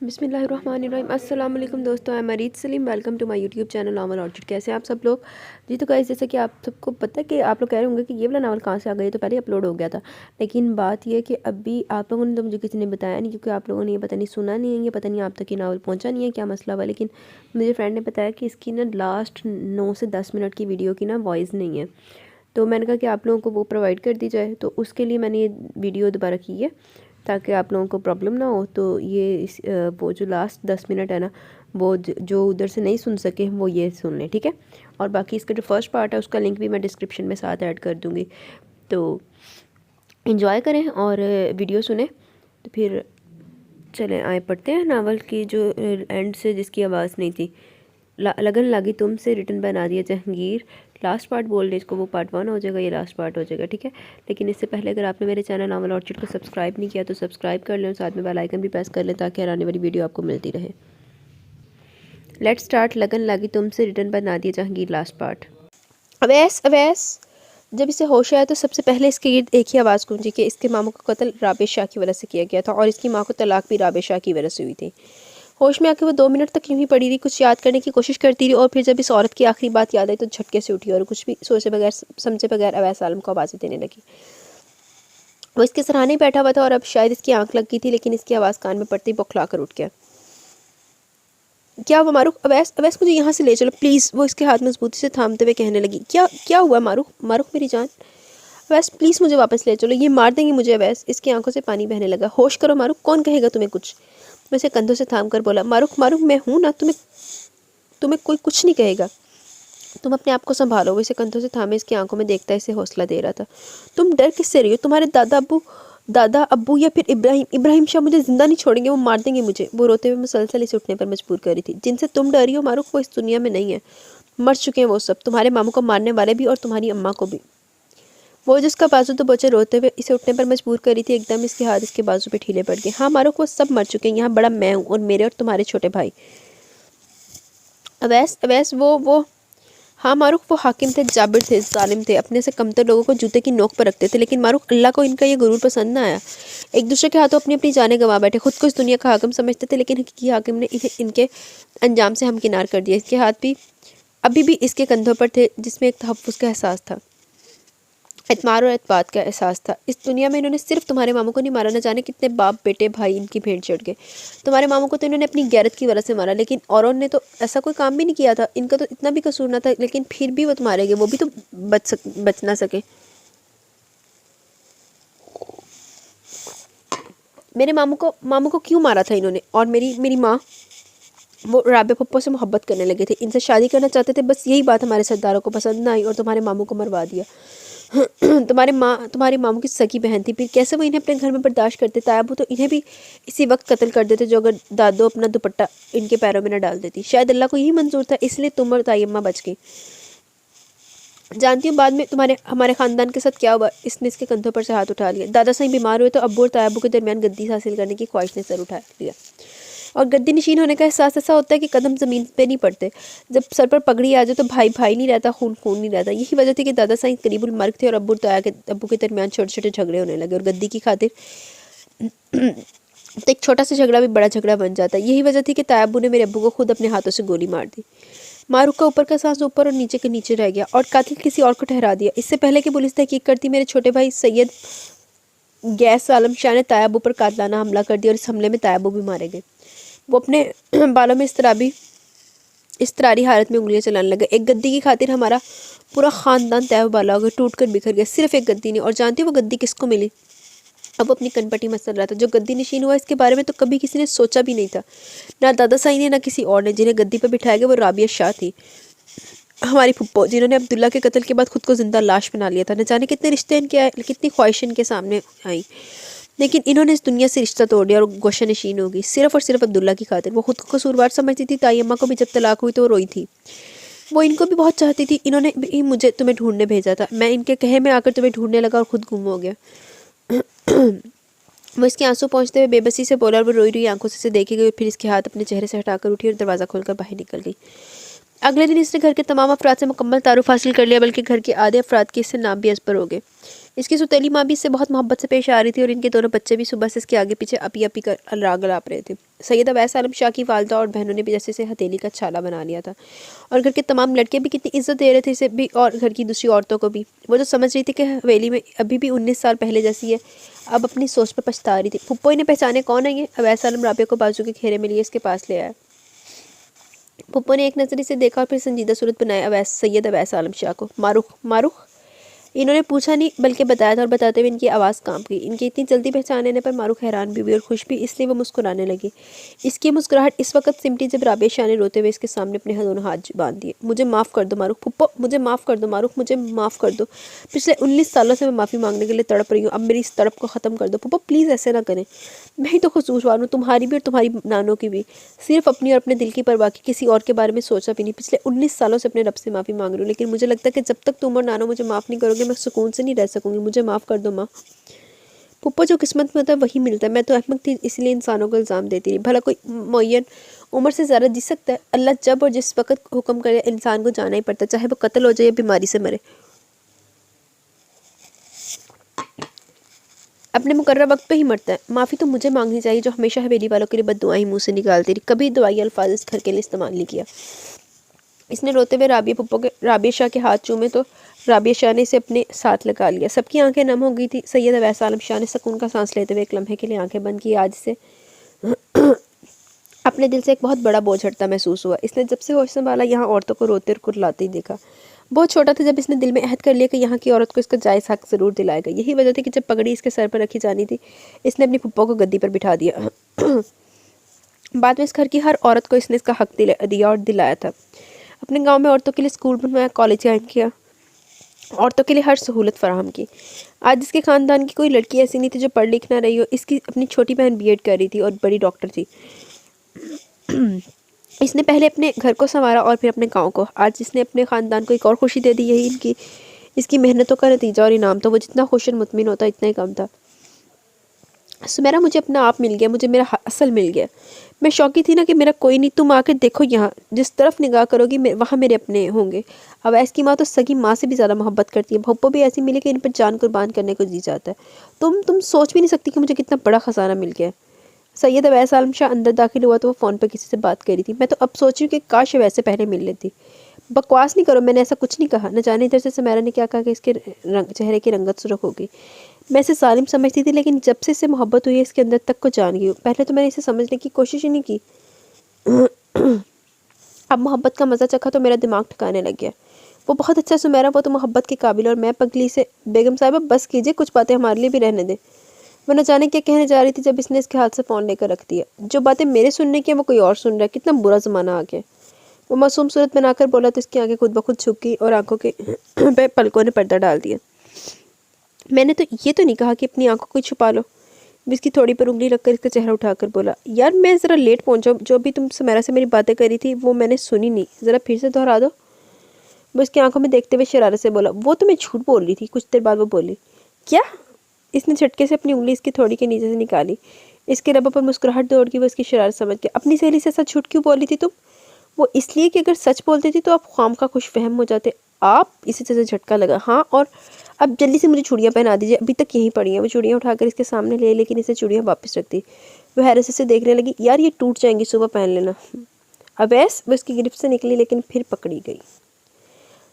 बिस्मिल्लाहिर्रहमानिर्रहीम। अस्सलाम वालेकुम दोस्तों, मैं Marid Saleem. Welcome to my YouTube channel novel orchid. कैसे हैं आप सब लोग? जी तो गाइस, जैसे कि आप सबको पता है कि आप लोग कह रहे होंगे कि ये वाला नावल कहाँ से आ गया, तो पहले अपलोड हो गया था। लेकिन बात ये है कि अभी आप लोगों ने तो मुझे किसी ने बताया नहीं, क्योंकि आप लोगों ने ये पता नहीं सुना नहीं है, ये पता नहीं आप तक ये नावल पहुँचा नहीं है, क्या मसला हुआ। लेकिन मुझे फ्रेंड ने बताया कि इसकी ना लास्ट 9 से 10 मिनट की वीडियो की ना वॉइस नहीं है। तो मैंने कहा कि आप लोगों को वो प्रोवाइड कर दी जाए, तो उसके लिए मैंने ये वीडियो दोबारा की है ताकि आप लोगों को प्रॉब्लम ना हो। तो ये वो जो लास्ट 10 मिनट है ना, वो जो उधर से नहीं सुन सके वो ये सुन लें, ठीक है। और बाकी इसका जो फर्स्ट पार्ट है उसका लिंक भी मैं डिस्क्रिप्शन में साथ ऐड कर दूँगी। तो इन्जॉय करें और वीडियो सुने। तो फिर चलें आए पढ़ते हैं नावल की जो एंड से जिसकी आवाज़ नहीं थी। लगन लागी तुमसे रिटर्न बना दिया जहांगीर। लास्ट पार्ट बोल रहे इसको, वो पार्ट 1 हो जाएगा, ये लास्ट पार्ट हो जाएगा, ठीक है। लेकिन इससे पहले अगर आपने मेरे चैनल नावल ऑर्चिड को सब्सक्राइब नहीं किया तो सब्सक्राइब कर लें और साथ में बेल आइकन भी प्रेस कर लें ताकि आने वाली वीडियो आपको मिलती रहे। Let's start. लगन लागी तुमसे रिटर्न बना दिया जहांगीर, लास्ट पार्ट। अवैस अवैस जब इसे होश आया तो सबसे पहले इसके गिर्द एक ही आवाज़ गूंजी कि इसके मामू का कत्ल राबे शाह की वजह से किया गया था और इसकी माँ को तलाक भी राबे शाह की वजह से हुई थी। होश में आके वो 2 मिनट तक यूं ही पड़ी रही, कुछ याद करने की कोशिश करती रही, और फिर जब इस औरत की आखिरी बात याद आई तो झटके से उठी और कुछ भी सोचे बगैर समझे बगैर अवैस आलम को आवाज़ें देने लगी। वो इसके सराहने बैठा हुआ था और अब शायद इसकी आंख लग गई थी, लेकिन इसकी आवाज़ कान में पड़ते ही बौखला कर उठ गया। क्या हुआ मारूख? अवैस अवैस मुझे यहाँ से ले चलो प्लीज़, वो इसके हाथ मजबूती से थामते हुए कहने लगी। क्या क्या हुआ मारूख? मारूख मेरी जान, अवैस प्लीज़ मुझे वापस ले चलो, ये मार देंगे मुझे। अवैस इसकी आंखों से पानी बहने लगा। होश करो मारूख, कौन कहेगा तुम्हें कुछ? वैसे कंधों से थाम कर बोला, मारूख मारूख मैं हूँ ना, तुम्हें तुम्हें कोई कुछ नहीं कहेगा, तुम अपने आप को संभालो। वो इसे कंधों से थामे इसकी आंखों में देखता इसे हौसला दे रहा था। तुम डर किससे रही हो? तुम्हारे दादा अब्बू या फिर इब्राहिम शाह मुझे जिंदा नहीं छोड़ेंगे, वो मार देंगे मुझे। वो रोते हुए मुसलसल इसे उठने पर मजबूर कर रही थी। जिनसे तुम डरी हो मारूख, वो इस दुनिया में नहीं है, मर चुके हैं वो सब, तुम्हारे मामू को मारने वाले भी और तुम्हारी अम्मा को भी। वो जिसका बाजू तो बचे रोते हुए इसे उठने पर मजबूर कर रही थी, एकदम इसके हाथ इसके बाजू पे ढीले पड़ गए। हाँ मारूख, वो सब मर चुके हैं, यहाँ बड़ा मैं हूँ और मेरे और तुम्हारे छोटे भाई। अवैस अवैस वो हाँ मारूख, वो हाकिम थे, जाबिर थे, जालिम थे, अपने से कमतर लोगों को जूते की नोक पर रखते थे। लेकिन मारूख, अल्लाह को इनका ये गुरूर पसंद ना आया। एक दूसरे के हाथों अपनी अपनी जानें गंवा बैठे, खुद को इस दुनिया का हाकिम समझते थे, लेकिन हकीकी हाकिम ने इन्हें इनके अंजाम से हमकिनार कर दिया। इसके हाथ भी अभी भी इसके कंधों पर थे, जिसमें एक तहफ़्फ़ुज़ का एहसास था, एतमार और एतबात का एहसास था। इस दुनिया में इन्होंने सिर्फ तुम्हारे मामू को नहीं मारा, न जाने कितने बाप बेटे भाई इनकी भेंट चढ़ गए। तुम्हारे मामू को तो इन्होंने अपनी गैरत की वजह से मारा, लेकिन औरों ने तो ऐसा कोई काम भी नहीं किया था, इनका तो इतना भी कसूर ना था, लेकिन फिर भी वो तुम्हारे गए, वो भी तो बच ना सके। मेरे मामू को क्यों मारा था इन्होंने? और मेरी माँ, वो राबे पप्पो से मोहब्बत करने लगे थे, इनसे शादी करना चाहते थे, बस यही बात हमारे सरदारों को पसंद ना आई और तुम्हारे मामू को मरवा दिया। तुम्हारे मामू की सगी बहन थी, फिर कैसे वो इन्हें अपने घर में बर्दाश्त करते? तायाबू तो इन्हें भी इसी वक्त कत्ल कर देते, जो अगर दादो अपना दुपट्टा इनके पैरों में न डाल देती। शायद अल्लाह को यही मंजूर था, इसलिए तुम और ताई अम्मा बच गई। जानती हूँ बाद में हमारे ख़ानदान के साथ क्या हुआ। इसने इसके कंधों पर से हाथ उठा लिया। दादा साईं बीमार हुए तो अब्बू और तायाबू के दरमियान गद्दी हासिल करने की ख्वाहिश ने सर उठा लिया, और गद्दी नशीन होने का एहसास ऐसा होता है कि कदम ज़मीन पे नहीं पड़ते। जब सर पर पगड़ी आ जाए तो भाई भाई नहीं रहता, खून खून नहीं रहता। यही वजह थी कि दादा साईं करीबुल मर्ग थे और अब्बू के दरमियान छोटे छोटे झगड़े होने लगे, और गद्दी की खातिर तो एक छोटा सा झगड़ा भी बड़ा झगड़ा बन जाता। यही वजह थी कि तायाबू ने मेरे अब्बू को खुद अपने हाथों से गोली मार दी। मारूख का ऊपर का सांस ऊपर और नीचे के नीचे रह गया, और कातिल किसी और को ठहरा दिया। इससे पहले कि पुलिस तहकीक करती, मेरे छोटे भाई सैयद गैस आलम शाह ने तायाबू पर कातलाना हमला कर दिया, और इस हमले में तायाबू भी मारे गए। वो अपने बालों में इस्तरारी हालत में उंगलियां चलाने लगे। एक गद्दी की खातिर हमारा पूरा ख़ानदान तहबाला हो गया, टूट कर बिखर गया, सिर्फ एक गद्दी ने। और जानती हो वो गद्दी किसको मिली? अब वो अपनी कनपटी मसल रहा था। जो गद्दी नशीन हुआ इसके बारे में तो कभी किसी ने सोचा भी नहीं था, ना दादा साईं ने ना किसी और ने। जिन्हें गद्दी पर बिठाया गया वो राबिया शाह थी, हमारी फुप्पो, जिन्होंने अब्दुल्ला के कत्ल के बाद खुद को जिंदा लाश बना लिया था। न जाने कितने रिश्ते इनके आए, कितनी ख्वाहिश इनके सामने आई, लेकिन इन्होंने इस दुनिया से रिश्ता तोड़ दिया और गोशा नशीन हो गई, सिर्फ और सिर्फ अब्दुल्ला की खातिर। वो खुद को कसूरवार समझती थी। ताई अम्मा को भी जब तलाक हुई तो वो रोई थी, वो इनको भी बहुत चाहती थी। इन्होंने भी मुझे तुम्हें ढूंढने भेजा था, मैं इनके कहे में आकर तुम्हें ढूंढने लगा और खुद गुम हो गया। वो इसके आंसू पहुंचते हुए बेबसी से बोला, और वो रोई रोई आंखों से देखे गई, और फिर इसके हाथ अपने चेहरे से हटाकर उठी और दरवाज़ा खोलकर बाहर निकल गई। अगले दिन इसने घर के तमाम अफराद से मुकम्मल तारुफ हासिल कर लिया, बल्कि घर के आधे अफराद के इससे नाम भी अजबर हो गए। इसकी सौतेली माँ भी इससे बहुत मोहब्बत से पेश आ रही थी और इनके दोनों बच्चे भी सुबह से इसके आगे पीछे अपी अपी कर राग अलाप रहे थे। सैयद अवैस आलम शाह की वालदा और बहनों ने भी जैसे इसे हथेली का छाला बना लिया था और घर के तमाम लड़के भी कितनी इज्जत दे रहे थे इसे भी और घर की दूसरी औरतों को भी। वो जो समझ रही थी कि हवेली में अभी भी 19 साल पहले जैसी है, अब अपनी सोच पर पछता रही थी। फुप्पो इन्हें पहचाने कौन है ये? अवैस आलम राबिया को बाजू के घेरे में लिए इसके पास ले आया। फुप्पो ने एक नज़र इसे देखा और फिर संजीदा सूरत बनाया सैयद अवैस आलम शाह को। मारूख मारूख इन्होंने पूछा नहीं बल्कि बताया था और बताते हुए इनकी आवाज़ कांप गई। इनकी इतनी जल्दी पहचान लेने पर मारूख हैरान भी हुई और खुश भी, इसलिए वो मुस्कुराने लगी। इसकी मुस्कुराहट इस वक्त सिमटी जब राबिया शाह ने रोते हुए इसके सामने अपने दोनों हाथ बांध दिए। मुझे माफ़ कर दो मारूख। फुप्पो मुझे माफ़ कर दो मारूख, मुझे माफ़ कर दो। पिछले 19 सालों से मैं माफ़ी मांगने के लिए तड़प रही हूँ, अब मेरी इस तड़प को ख़त्म कर दो। फुप्पो प्लीज़ ऐसे ना करें, मैं ही तो कसूरवार हूँ, तुम्हारी भी और तुम्हारी नानों की भी। सिर्फ अपनी और अपने दिल की परवाह की, किसी और के बारे में सोचा भी नहीं। पिछले 19 सालों से अपने रब से माफ़ी मांग रही हूँ, लेकिन मुझे लगता है कि जब तक तुम और नानो मुझे माफ़ नहीं करोगे मैं सुकून से नहीं रह सकूंगी। मुझे माफ़ कर दो माँ। पुप्पो जो किस्मत में होता है वही मिलता है। मैं तो अहमक थी इसलिए इंसानों को इल्ज़ाम देती रही। भला कोई मुअय्यन उम्र से ज़्यादा जी सकता है? अल्लाह जब और जिस वक्त हुक्म करे इंसान को जाना ही पड़ता है, चाहे वो कत्ल हो जाए या बीमारी से मरे। अपने मुकर्रर वक्त पे ही मरता है। माफ़ी तो मुझे मांगनी चाहिए जो हमेशा हवेली वालों के लिए बद्दुआएं मुंह से निकालती रही, कभी दुआई अल्फाज इस घर के लिए इस्तेमाल नहीं किया। इसने रोते हुए राबिया शाह के हाथ चूमे तो राबिया शाह ने इसे अपने साथ लगा लिया। सबकी आंखें नम हो गई थी। सैयद अवैस आलम शाह ने सुकून का सांस लेते हुए एक लम्हे के लिए आंखें बंद की। आज से अपने दिल से एक बहुत बड़ा बोझ हटता महसूस हुआ। इसने जब से होश संभाला यहाँ औरतों को रोते और कुर्लाते ही देखा। बहुत छोटा था जब इसने दिल में अहद कर लिया कि यहाँ की औरत को इसका जायज़ हक ज़रूर दिलाएगा। यही वजह थी कि जब पगड़ी इसके सर पर रखी जानी थी, इसने अपनी फुप्पो को गद्दी पर बिठा दिया। बाद में इस घर की हर औरत को इसने इसका हक दिया और दिलाया था। अपने गांव में औरतों के लिए स्कूल बनवाया, कॉलेज कायम किया, औरतों के लिए हर सहूलत फराहम की। आज इसके ख़ानदान की कोई लड़की ऐसी नहीं थी जो पढ़ लिख ना रही हो। इसकी अपनी छोटी बहन बीएड कर रही थी और बड़ी डॉक्टर थी। इसने पहले अपने घर को संवारा और फिर अपने गांव को। आज इसने अपने ख़ानदान को एक और खुशी दे दी। यही इसकी मेहनतों का नतीजा और इनाम। तो वो जितना खुश और मुतमिन होता इतना ही कम था। सुमेरा मुझे अपना आप मिल गया, मुझे मेरा असल मिल गया। मैं शौकी थी ना कि मेरा कोई नहीं, तुम आकर देखो यहाँ, जिस तरफ निगाह करोगी वहाँ मेरे अपने होंगे। अवैस की माँ तो सगी माँ से भी ज़्यादा मोहब्बत करती है। भप्पो भी ऐसी मिली कि इन पर जान कुर्बान करने को जी जाता है। तुम सोच भी नहीं सकती कि मुझे कितना बड़ा खजाना मिल गया है। सैयद अवैस आलम शाह अंदर दाखिल हुआ तो वो फ़ोन पर किसी से बात करी थी। मैं तो अब सोच रही हूँ कि काश वैसे पहले मिल लेती। बकवास नहीं करो, मैंने ऐसा कुछ नहीं कहा। न जाने इधर से सुमेरा ने क्या कहा कि इसके चेहरे की रंगत सुर्ख हो गई। मैं इसे सालिम समझती थी, लेकिन जब से इससे मोहब्बत हुई है इसके अंदर तक को जान गई हूँ। पहले तो मैंने इसे समझने की कोशिश ही नहीं की। अब मोहब्बत का मज़ा चखा तो मेरा दिमाग ठिकाने लग गया। वो बहुत अच्छा सुमेरा, वो तो मोहब्बत के काबिल और मैं पगली से। बेगम साहिबा बस कीजिए, कुछ बातें हमारे लिए भी रहने दें। वो न जाने क्या कहने जा रही थी जब इसने इसके हाथ से फ़ोन लेकर रख दिया। जो बातें मेरे सुनने की वो कोई और सुन रहा है। कितना बुरा ज़माना आ गया। वो मासूम सूरत बनाकर बोला तो इसकी आंखें खुद ब खुद झुक गई और आंखों के पे पलकों ने पर्दा डाल दिया। मैंने तो ये तो नहीं कहा कि अपनी आंखों को छुपा लो। इसकी थोड़ी पर उंगली रखकर इसका चेहरा उठाकर बोला, यार मैं ज़रा लेट पहुंचा, जो भी तुम सुमेरा से मेरी बातें करी थी वो मैंने सुनी नहीं, ज़रा फिर से दोहरा दो। वो इसकी आंखों में देखते हुए शरारत से बोला, वो तो मैं झूठ बोल रही थी। कुछ देर बाद वो बोली, क्या? इसने झटके से अपनी उंगली इसकी थोड़ी के नीचे से निकाली। इसके लबों पर मुस्कुराहट दौड़ गई। वो इसकी शरारत समझ गया। अपनी सहेली से सच झूठ क्यों बोली थी तुम? वो इसलिए कि अगर सच बोलती थी तो आप ख्वाम का खुश फहम हो जाते। आप इसी तरह झटका लगा। हाँ, और अब जल्दी से मुझे चूड़ियाँ पहना दीजिए, अभी तक यहीं पड़ी हैं। वो चूड़ियाँ उठाकर इसके सामने ले, लेकिन इसे चूड़ियाँ वापस रख दी। वो हैरत से देखने लगी, यार ये टूट जाएंगी, सुबह पहन लेना। अवैस वो इसकी गिरफ्त से निकली लेकिन फिर पकड़ी गई।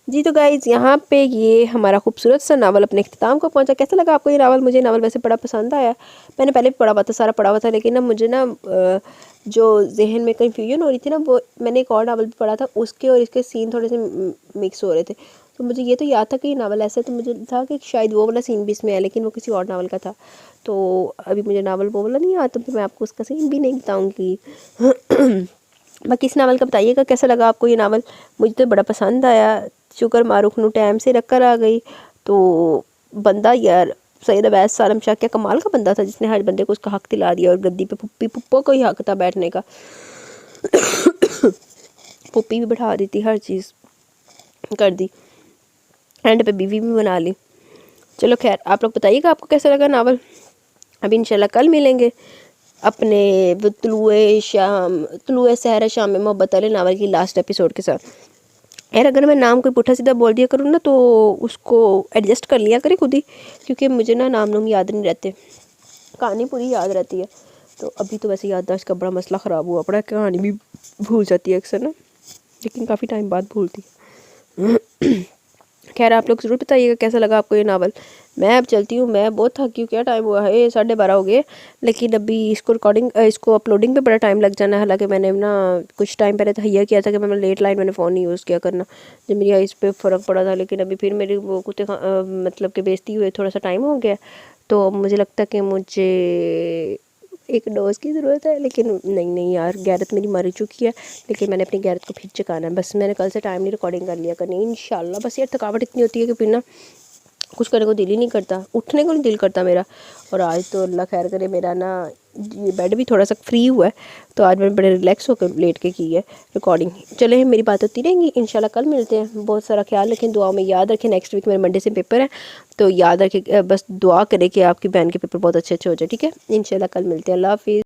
जी तो गाइज यहाँ पे ये हमारा खूबसूरत सा नावल अपने इख्तिताम को पहुँचा। कैसा लगा आपको ये नावल? मुझे नावल वैसे बड़ा पसंद आया। मैंने पहले भी पढ़ा हुआ था, सारा पढ़ा हुआ था, लेकिन ना मुझे ना जो जहन में कन्फ्यूजन हो रही थी ना, वो मैंने एक और नावल भी पढ़ा था, उसके और इसके सीन थोड़े से मिक्स हो रहे थे। तो मुझे ये तो याद था कि ये नावल ऐसा है, तो मुझे था कि शायद वो वाला सीन भी इसमें है, लेकिन वो किसी और नावल का था। तो अभी मुझे नावल वो वाला नहीं आता, तो मैं आपको उसका सीन भी नहीं बताऊँगी। बाकी इस नावल का बताइएगा कैसा लगा आपको ये नावल। मुझे तो बड़ा पसंद आया। शुक्र मारूख नू टाइम से रख कर आ गई। तो बंदा यार सैयद अवैस आलम शाह क्या कमाल का बंदा था, जिसने हर बंदे को उसका हक दिला दिया। और गद्दी पे पुप्पो को ही हक था बैठने का। पुप्पी भी बैठा दी थी, हर चीज़ कर दी, एंड पे बीवी भी बना ली। चलो खैर, आप लोग बताइएगा आपको कैसा लगा नावल। अभी इंशाल्लाह कल मिलेंगे अपने तुलुए सहरा शाम में मोहब्बत वाले नावल की लास्ट एपिसोड के साथ। यार अगर मैं नाम कोई पुट्ठा सीधा बोल दिया करूँ ना तो उसको एडजस्ट कर लिया करे खुद ही, क्योंकि मुझे ना नाम याद नहीं रहते, कहानी पूरी याद रहती है। तो अभी तो वैसे याददाश्त का बड़ा मसला ख़राब हुआ पड़ा है, कहानी भी भूल जाती है अक्सर ना, लेकिन काफ़ी टाइम बाद भूलती है। खैर आप लोग ज़रूर बताइएगा कैसा लगा आपको ये नावल। मैं अब चलती हूँ, मैं बहुत थकी हूँ। क्या टाइम हुआ है, 12:30 हो गए, लेकिन अभी इसको अपलोडिंग पे बड़ा टाइम लग जाना है। हालांकि मैंने ना कुछ टाइम पहले तहैया किया था कि मैं लेट लाइट मैंने फ़ोन नहीं यूज़ किया करना, जब मेरी आइज़ पे फ़र्क पड़ा था, लेकिन अभी फिर मेरी वो कुत्ते मतलब कि बेइज्जती हुए थोड़ा सा टाइम हो गया। तो मुझे लगता है कि मुझे एक डोज़ की ज़रूरत है, लेकिन नहीं यार, गैरत मेरी मर चुकी है, लेकिन मैंने अपनी गैरत को फिर चकाना है। बस मैंने कल से टाइम नहीं रिकॉर्डिंग कर लिया करनी इंशाल्लाह। बस यार थकावट इतनी होती है कि फिर ना कुछ करने को दिल ही नहीं करता, उठने को नहीं दिल करता मेरा। और आज तो अल्लाह खैर करे, मेरा ना ये बेड भी थोड़ा सा फ्री हुआ है, तो आज मैंने बड़े रिलैक्स होकर लेट के की है रिकॉर्डिंग। चले मेरी बात होती रहेंगी, इंशाल्लाह कल मिलते हैं। बहुत सारा ख्याल रखें, दुआ में याद रखें। नेक्स्ट वीक मेरे मंडे से पेपर है, तो याद रखें, बस दुआ करें कि आपकी बहन के पेपर बहुत अच्छे अच्छे हो जाए, ठीक है। इंशाल्लाह कल मिलते हैं। अल्लाह हाफिज़।